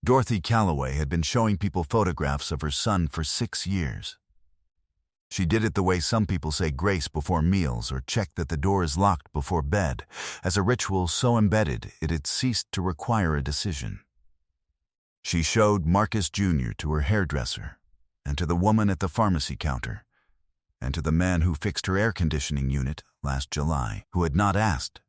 Dorothy Calloway had been showing people photographs of her son for 6 years. She did it the way some people say grace before meals or check that the door is locked before bed, as a ritual so embedded it had ceased to require a decision. She showed Marcus Jr. to her hairdresser, and to the woman at the pharmacy counter, and to the man who fixed her air conditioning unit last July, who had not asked,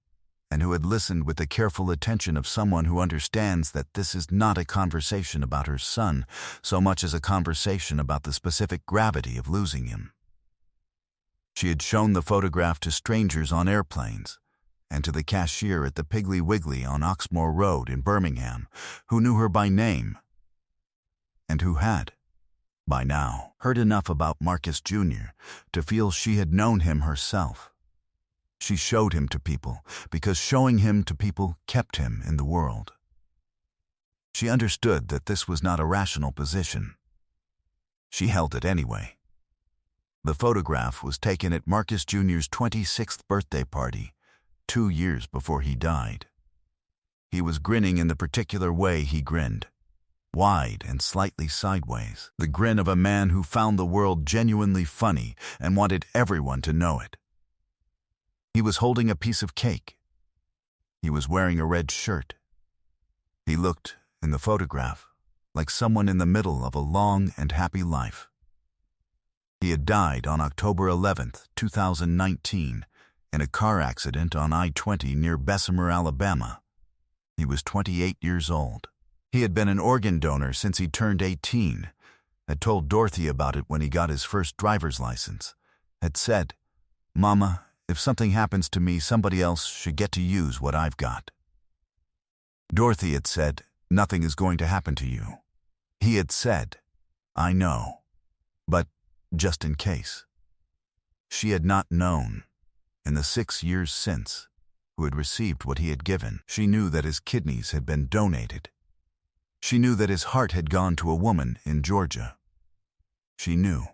and who had listened with the careful attention of someone who understands that this is not a conversation about her son so much as a conversation about the specific gravity of losing him. She had shown the photograph to strangers on airplanes, and to the cashier at the Piggly Wiggly on Oxmoor Road in Birmingham, who knew her by name, and who had, by now, heard enough about Marcus Jr. to feel she had known him herself. She showed him to people because showing him to people kept him in the world. She understood that this was not a rational position. She held it anyway. The photograph was taken at Marcus Jr.'s 26th birthday party, 2 years before he died. He was grinning in the particular way he grinned, wide and slightly sideways, the grin of a man who found the world genuinely funny and wanted everyone to know it. He was holding a piece of cake. He was wearing a red shirt. He looked, in the photograph, like someone in the middle of a long and happy life. He had died on October 11th, 2019, in a car accident on I-20 near Bessemer, Alabama. He was 28 years old. He had been an organ donor since he turned 18, had told Dorothy about it when he got his first driver's license, had said, "Mama, if something happens to me, somebody else should get to use what I've got." Dorothy had said, "Nothing is going to happen to you." He had said, "I know, but just in case." She had not known, in the 6 years since, who had received what he had given. She knew that his kidneys had been donated. She knew that his heart had gone to a woman in Georgia. She knew,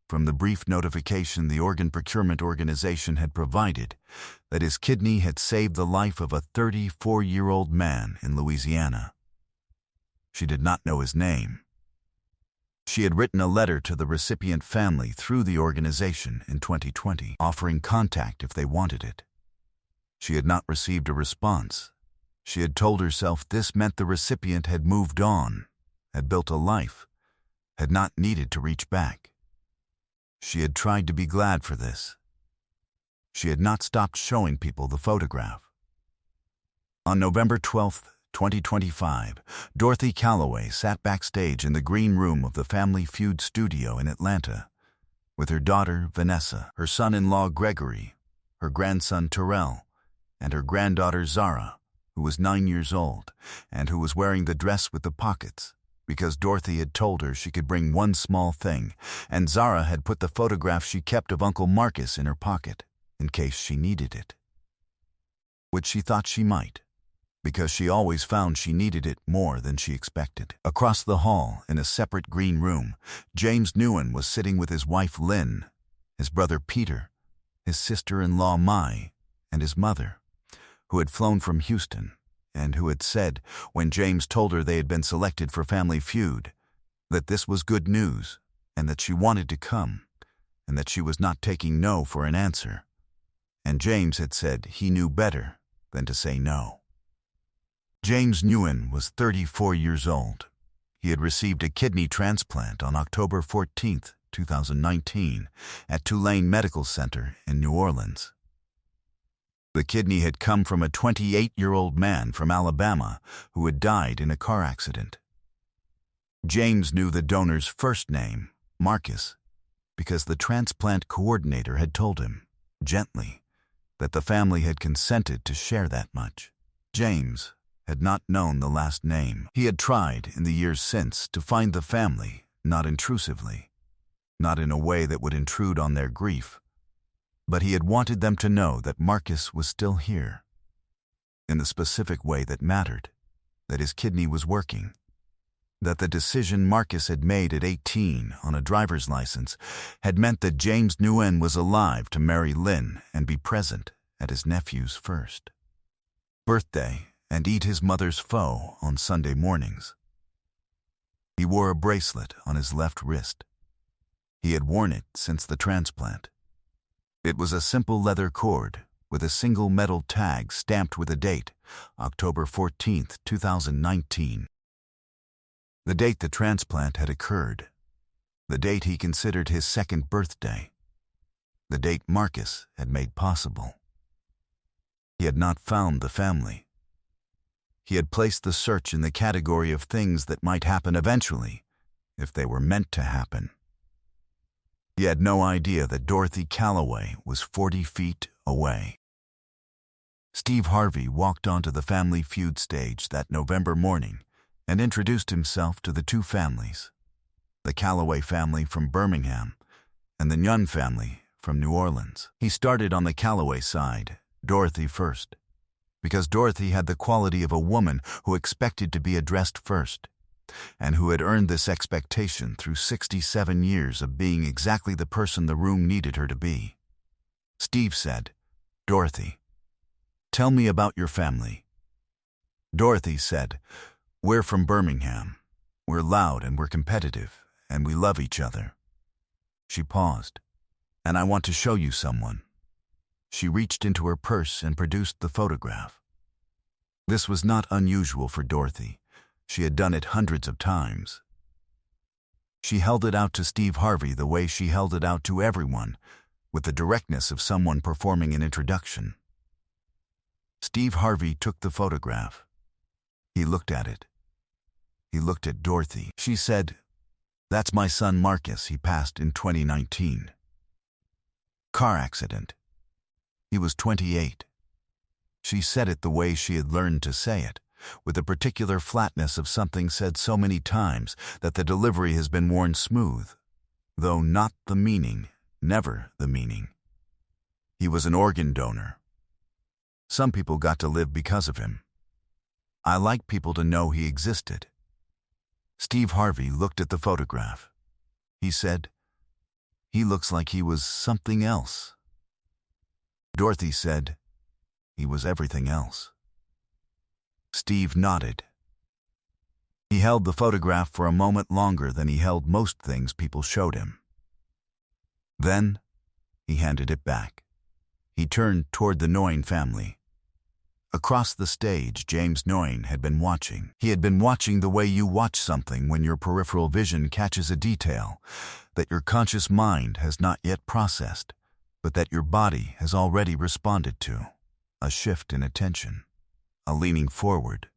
from the brief notification the organ procurement organization had provided, that his kidney had saved the life of a 34-year-old man in Louisiana. She did not know his name. She had written a letter to the recipient family through the organization in 2020, offering contact if they wanted it. She had not received a response. She had told herself this meant the recipient had moved on, had built a life, had not needed to reach back. She had tried to be glad for this. She had not stopped showing people the photograph. On November 12th, 2025, Dorothy Calloway sat backstage in the green room of the Family Feud studio in Atlanta, with her daughter, Vanessa, her son-in-law, Gregory, her grandson, Terrell, and her granddaughter, Zara, who was 9 years old and who was wearing the dress with the pockets, because Dorothy had told her she could bring one small thing, and Zara had put the photograph she kept of Uncle Marcus in her pocket, in case she needed it. Which she thought she might, because she always found she needed it more than she expected. Across the hall, in a separate green room, James Newen was sitting with his wife Lynn, his brother Peter, his sister-in-law Mai, and his mother, who had flown from Houston, and who had said, when James told her they had been selected for Family Feud, that this was good news, and that she wanted to come, and that she was not taking no for an answer. And James had said he knew better than to say no. James Newen was 34 years old. He had received a kidney transplant on October 14th, 2019, at Tulane Medical Center in New Orleans. The kidney had come from a 28-year-old man from Alabama who had died in a car accident. James knew the donor's first name, Marcus, because the transplant coordinator had told him, gently, that the family had consented to share that much. James had not known the last name. He had tried, in the years since, to find the family, not intrusively, not in a way that would intrude on their grief, but he had wanted them to know that Marcus was still here, in the specific way that mattered, that his kidney was working, that the decision Marcus had made at 18 on a driver's license had meant that James Newen was alive to marry Lynn and be present at his nephew's first birthday and eat his mother's pho on Sunday mornings. He wore a bracelet on his left wrist. He had worn it since the transplant. It was a simple leather cord with a single metal tag stamped with a date, October 14th, 2019. The date the transplant had occurred. The date he considered his second birthday. The date Marcus had made possible. He had not found the family. He had placed the search in the category of things that might happen eventually, if they were meant to happen. He had no idea that Dorothy Calloway was 40 feet away. Steve Harvey walked onto the Family Feud stage that November morning and introduced himself to the two families, the Calloway family from Birmingham and the Nunn family from New Orleans. He started on the Calloway side, Dorothy first, because Dorothy had the quality of a woman who expected to be addressed first, and who had earned this expectation through 67 years of being exactly the person the room needed her to be. Steve said, "Dorothy, tell me about your family." Dorothy said, "We're from Birmingham. We're loud and we're competitive, and we love each other." She paused. "And I want to show you someone." She reached into her purse and produced the photograph. This was not unusual for Dorothy. She had done it hundreds of times. She held it out to Steve Harvey the way she held it out to everyone, with the directness of someone performing an introduction. Steve Harvey took the photograph. He looked at it. He looked at Dorothy. She said, "That's my son Marcus. He passed in 2019. Car accident. He was 28. She said it the way she had learned to say it, with the particular flatness of something said so many times that the delivery has been worn smooth, though not the meaning, never the meaning. He was an organ donor. Some people got to live because of him. I like people to know he existed." Steve Harvey looked at the photograph. He said, "He looks like he was something else." Dorothy said, "He was everything else." Steve nodded. He held the photograph for a moment longer than he held most things people showed him. Then, he handed it back. He turned toward the Noyne family. Across the stage, James Noyne had been watching. He had been watching the way you watch something when your peripheral vision catches a detail that your conscious mind has not yet processed, but that your body has already responded to. A shift in attention, a leaning forward,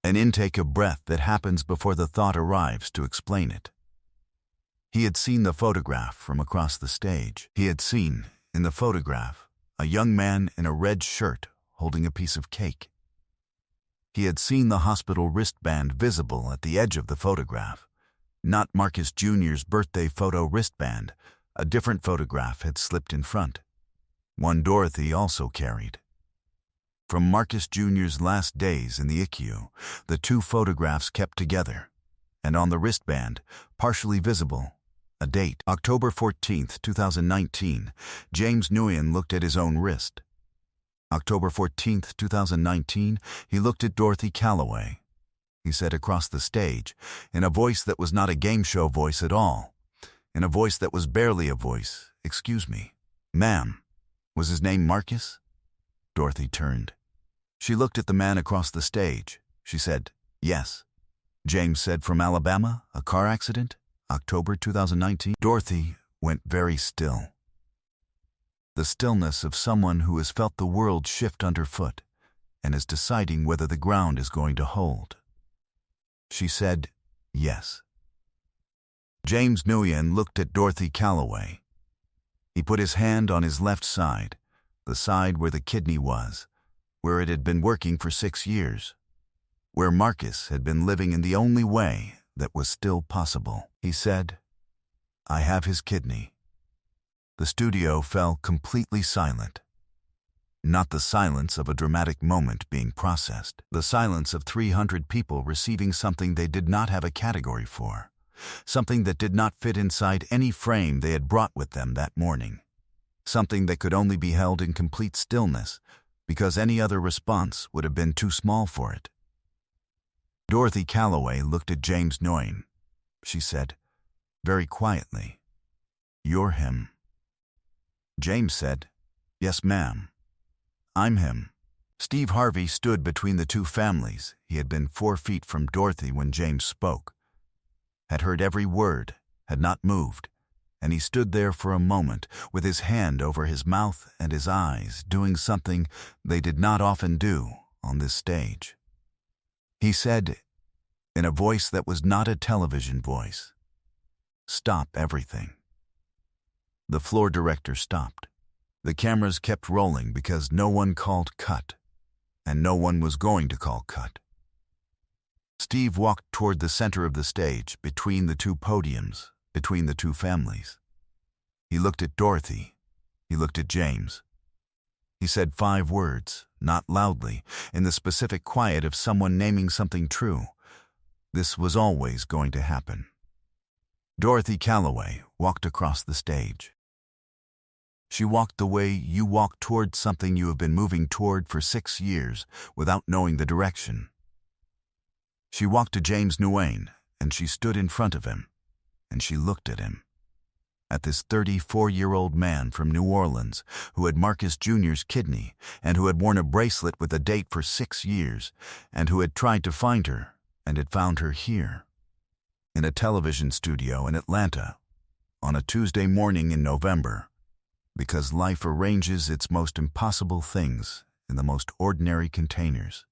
an intake of breath that happens before the thought arrives to explain it. He had seen the photograph from across the stage. He had seen, in the photograph, a young man in a red shirt holding a piece of cake. He had seen the hospital wristband visible at the edge of the photograph, not Marcus Jr.'s birthday photo wristband. A different photograph had slipped in front, one Dorothy also carried. From Marcus Jr.'s last days in the ICU, the two photographs kept together, and on the wristband, partially visible, a date, October 14th, 2019. James Nguyen looked at his own wrist. October 14th, 2019, he looked at Dorothy Calloway. He said across the stage, in a voice that was not a game show voice at all, in a voice that was barely a voice, "Excuse me, ma'am, was his name Marcus?" Dorothy turned. She looked at the man across the stage. She said, "Yes." James said, "From Alabama, a car accident, October 2019. Dorothy went very still. The stillness of someone who has felt the world shift underfoot and is deciding whether the ground is going to hold. She said, "Yes." James Nguyen looked at Dorothy Calloway. He put his hand on his left side, the side where the kidney was, where it had been working for 6 years, where Marcus had been living in the only way that was still possible. He said, "I have his kidney." The studio fell completely silent. Not the silence of a dramatic moment being processed, the silence of 300 people receiving something they did not have a category for, something that did not fit inside any frame they had brought with them that morning, something that could only be held in complete stillness because any other response would have been too small for it. Dorothy Calloway looked at James Nguyen. she said, very quietly. "You're him." James said, "Yes, ma'am. I'm him." Steve Harvey stood between the two families. He had been 4 feet from Dorothy when James spoke, had heard every word, had not moved, and he stood there for a moment with his hand over his mouth and his eyes, doing something they did not often do on this stage. He said, in a voice that was not a television voice, "Stop everything." The floor director stopped. The cameras kept rolling because no one called cut, and no one was going to call cut. Steve walked toward the center of the stage, between the two podiums, between the two families. He looked at Dorothy. He looked at James. He said 5 words, not loudly, in the specific quiet of someone naming something true. This was always going to happen. Dorothy Calloway walked across the stage. She walked the way you walk toward something you have been moving toward for 6 years without knowing the direction. She walked to James Nguyen, and she stood in front of him, and she looked at him. At this 34-year-old man from New Orleans who had Marcus Jr.'s kidney and who had worn a bracelet with a date for 6 years and who had tried to find her and had found her here, in a television studio in Atlanta, on a Tuesday morning in November, because life arranges its most impossible things in the most ordinary containers.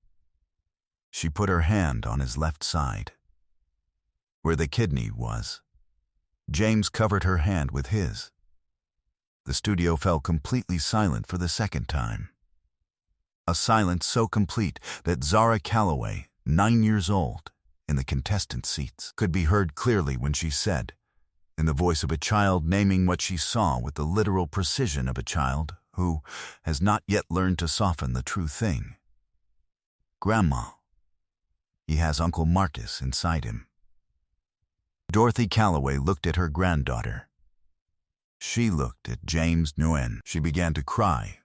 She put her hand on his left side, where the kidney was. James covered her hand with his. The studio fell completely silent for the second time. A silence so complete that Zara Calloway, 9 years old, in the contestant seats, could be heard clearly when she said, in the voice of a child naming what she saw with the literal precision of a child who has not yet learned to soften the true thing, "Grandma, he has Uncle Marcus inside him." Dorothy Calloway looked at her granddaughter. She looked at James Nguyen. She began to cry,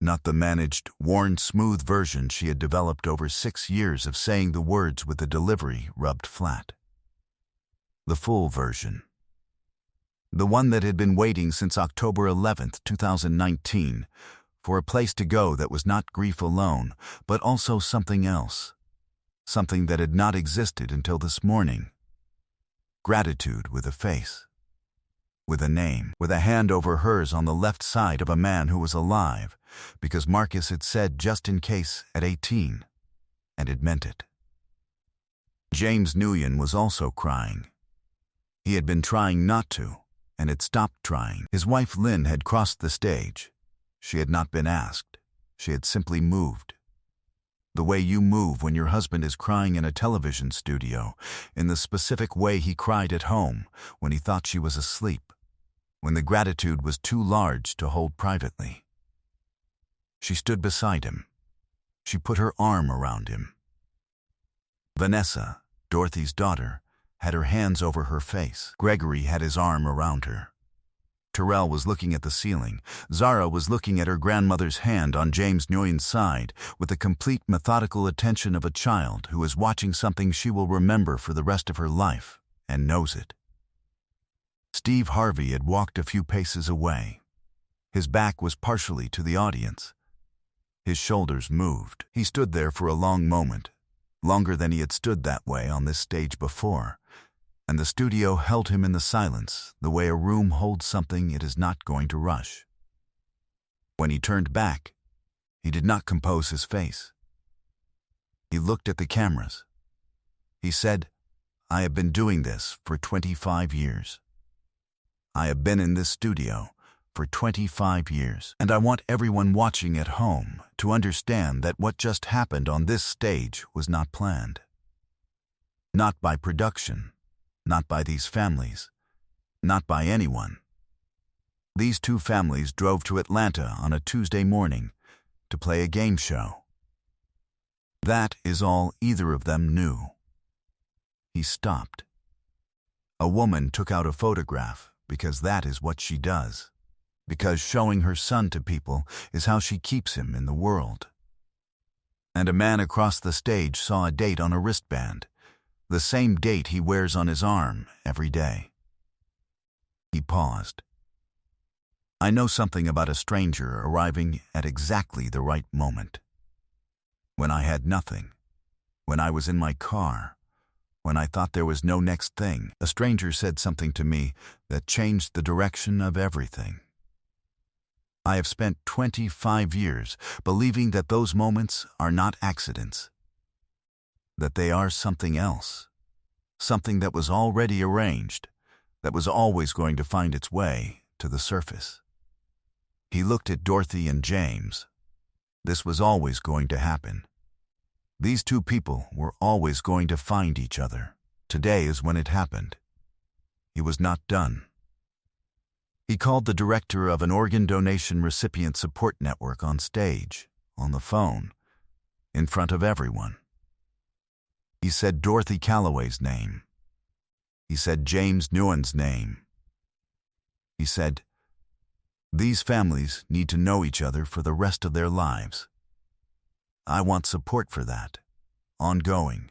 not the managed, worn, smooth version she had developed over 6 years of saying the words with the delivery rubbed flat. The full version. The one that had been waiting since October 11th, 2019, for a place to go that was not grief alone, but also something else, something that had not existed until this morning. Gratitude with a face, with a name, with a hand over hers on the left side of a man who was alive, because Marcus had said just in case at 18, and had meant it. James Nguyen was also crying. He had been trying not to, and had stopped trying. His wife Lynn had crossed the stage. She had not been asked. She had simply moved. The way you move when your husband is crying in a television studio, in the specific way he cried at home when he thought she was asleep, when the gratitude was too large to hold privately. She stood beside him. She put her arm around him. Vanessa, Dorothy's daughter, had her hands over her face. Gregory had his arm around her. Terrell was looking at the ceiling. Zara was looking at her grandmother's hand on James Nguyen's side with the complete methodical attention of a child who is watching something she will remember for the rest of her life and knows it. Steve Harvey had walked a few paces away. His back was partially to the audience. His shoulders moved. He stood there for a long moment, longer than he had stood that way on this stage before, and the studio held him in the silence, the way a room holds something it is not going to rush. When he turned back, he did not compose his face. He looked at the cameras. He said, "I have been doing this for 25 years. I have been in this studio for 25 years, and I want everyone watching at home to understand that what just happened on this stage was not planned. Not by production, not by these families, not by anyone. These two families drove to Atlanta on a Tuesday morning to play a game show. That is all either of them knew." He stopped. A woman took out a photograph because that is what she does, because showing her son to people is how she keeps him in the world. And a man across the stage saw a date on a wristband, The same date he wears on his arm every day. He paused. I know something about a stranger arriving at exactly the right moment. When I had nothing, when I was in my car, when I thought there was no next thing, a stranger said something to me that changed the direction of everything. I have spent 25 years believing that those moments are not accidents, that they are something else, something that was already arranged, that was always going to find its way to the surface. He looked at Dorothy and James. This was always going to happen. These two people were always going to find each other. Today is when it happened. He was not done. He called the director of an organ donation recipient support network on stage, on the phone, in front of everyone. He said Dorothy Calloway's name. He said James Nguyen's name. He said, "These families need to know each other for the rest of their lives. I want support for that, ongoing,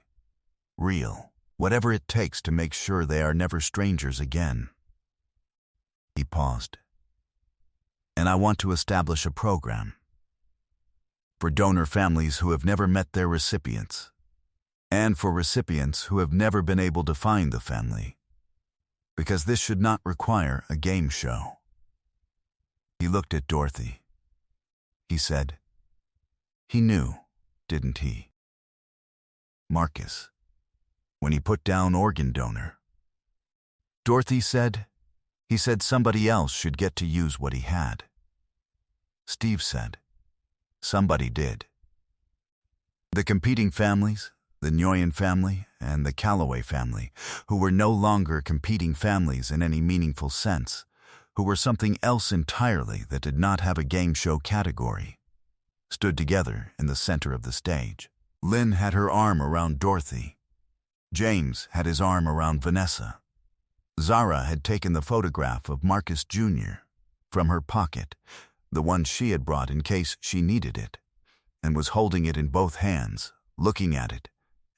real, whatever it takes to make sure they are never strangers again." He paused. "And I want to establish a program for donor families who have never met their recipients, and for recipients who have never been able to find the family, because this should not require a game show." He looked at Dorothy. He said, "He knew, didn't he? Marcus, when he put down organ donor." Dorothy said, "He said somebody else should get to use what he had." Steve said, "Somebody did." The competing families, the Nguyen family and the Calloway family, who were no longer competing families in any meaningful sense, who were something else entirely that did not have a game show category, stood together in the center of the stage. Lynn had her arm around Dorothy. James had his arm around Vanessa. Zara had taken the photograph of Marcus Jr. from her pocket, the one she had brought in case she needed it, and was holding it in both hands, looking at it,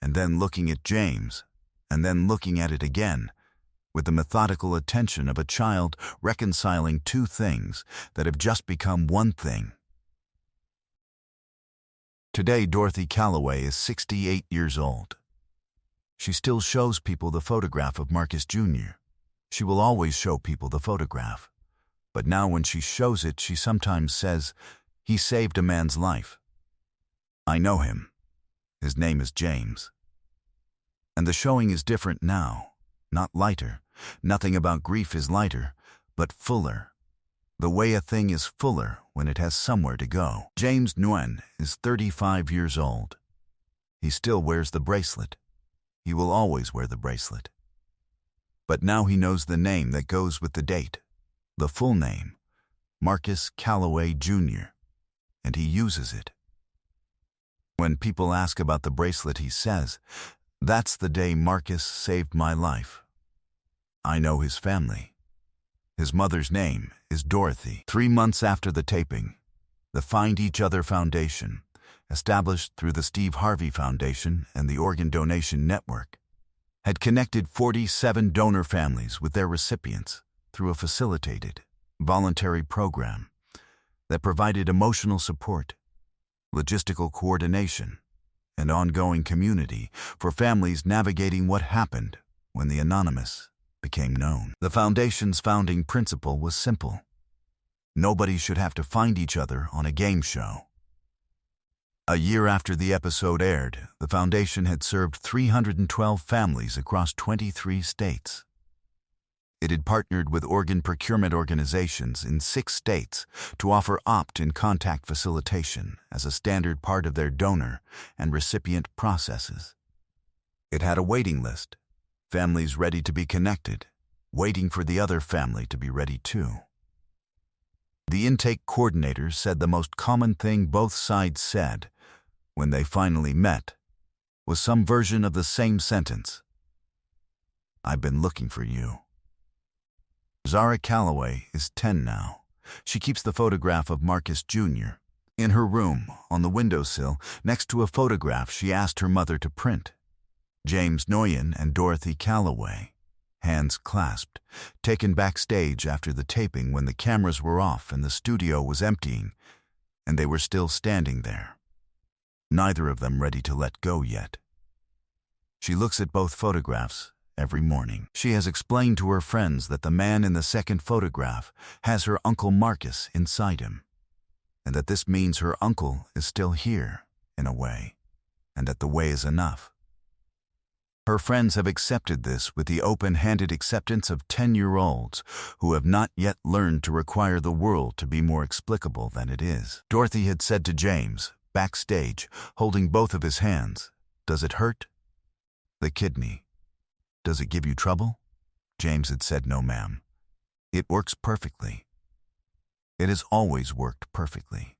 and then looking at James, and then looking at it again, with the methodical attention of a child reconciling two things that have just become one thing. Today, Dorothy Calloway is 68 years old. She still shows people the photograph of Marcus Jr. She will always show people the photograph. But now when she shows it, she sometimes says, "He saved a man's life. I know him. His name is James." And the showing is different now, not lighter. Nothing about grief is lighter, but fuller. The way a thing is fuller when it has somewhere to go. James Nguyen is 35 years old. He still wears the bracelet. He will always wear the bracelet. But now he knows the name that goes with the date, the full name, Marcus Calloway Jr., and he uses it. When people ask about the bracelet, he says, "That's the day Marcus saved my life. I know his family. His mother's name is Dorothy." 3 months after the taping, the Find Each Other Foundation, established through the Steve Harvey Foundation and the Organ Donation Network, had connected 47 donor families with their recipients through a facilitated, voluntary program that provided emotional support, logistical coordination, and ongoing community for families navigating what happened when the anonymous became known. The Foundation's founding principle was simple. Nobody should have to find each other on a game show. A year after the episode aired, the Foundation had served 312 families across 23 states. It had partnered with organ procurement organizations in 6 states to offer opt-in contact facilitation as a standard part of their donor and recipient processes. It had a waiting list, families ready to be connected, waiting for the other family to be ready too. The intake coordinator said the most common thing both sides said when they finally met was some version of the same sentence: "I've been looking for you." Zara Calloway is 10 now. She keeps the photograph of Marcus Jr. in her room on the windowsill next to a photograph she asked her mother to print. James Nguyen and Dorothy Calloway, hands clasped, taken backstage after the taping when the cameras were off and the studio was emptying, and they were still standing there, neither of them ready to let go yet. She looks at both photographs every morning. She has explained to her friends that the man in the second photograph has her Uncle Marcus inside him, and that this means her uncle is still here, in a way, and that the way is enough. Her friends have accepted this with the open-handed acceptance of 10-year-olds who have not yet learned to require the world to be more explicable than it is. Dorothy had said to James, backstage, holding both of his hands, "Does it hurt?" "The kidney. Does it give you trouble?" James had said, "No, ma'am. It works perfectly. It has always worked perfectly."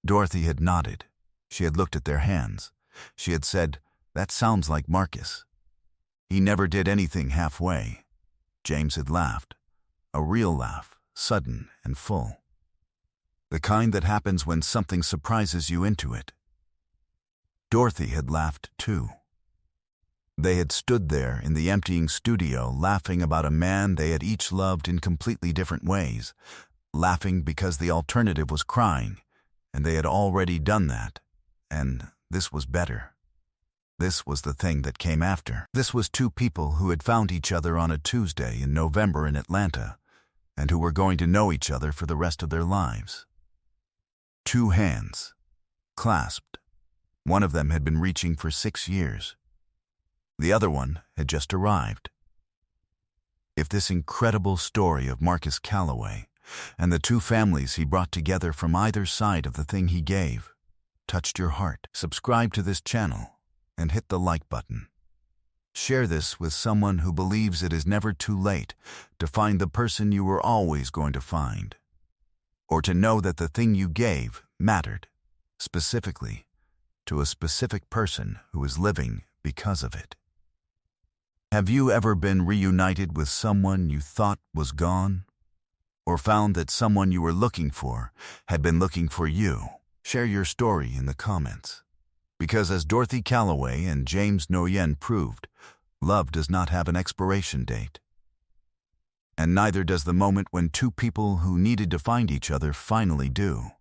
Dorothy had nodded. She had looked at their hands. She had said, "That sounds like Marcus. He never did anything halfway." James had laughed. A real laugh, sudden and full. The kind that happens when something surprises you into it. Dorothy had laughed too. They had stood there in the emptying studio laughing about a man they had each loved in completely different ways, laughing because the alternative was crying, and they had already done that, and this was better. This was the thing that came after. This was two people who had found each other on a Tuesday in November in Atlanta, and who were going to know each other for the rest of their lives. Two hands, clasped. One of them had been reaching for 6 years. The other one had just arrived. If this incredible story of Marcus Calloway and the two families he brought together from either side of the thing he gave touched your heart, subscribe to this channel and hit the like button. Share this with someone who believes it is never too late to find the person you were always going to find, or to know that the thing you gave mattered, specifically to a specific person who is living because of it. Have you ever been reunited with someone you thought was gone? Or found that someone you were looking for had been looking for you? Share your story in the comments. Because as Dorothy Calloway and James Nguyen proved, love does not have an expiration date. And neither does the moment when two people who needed to find each other finally do.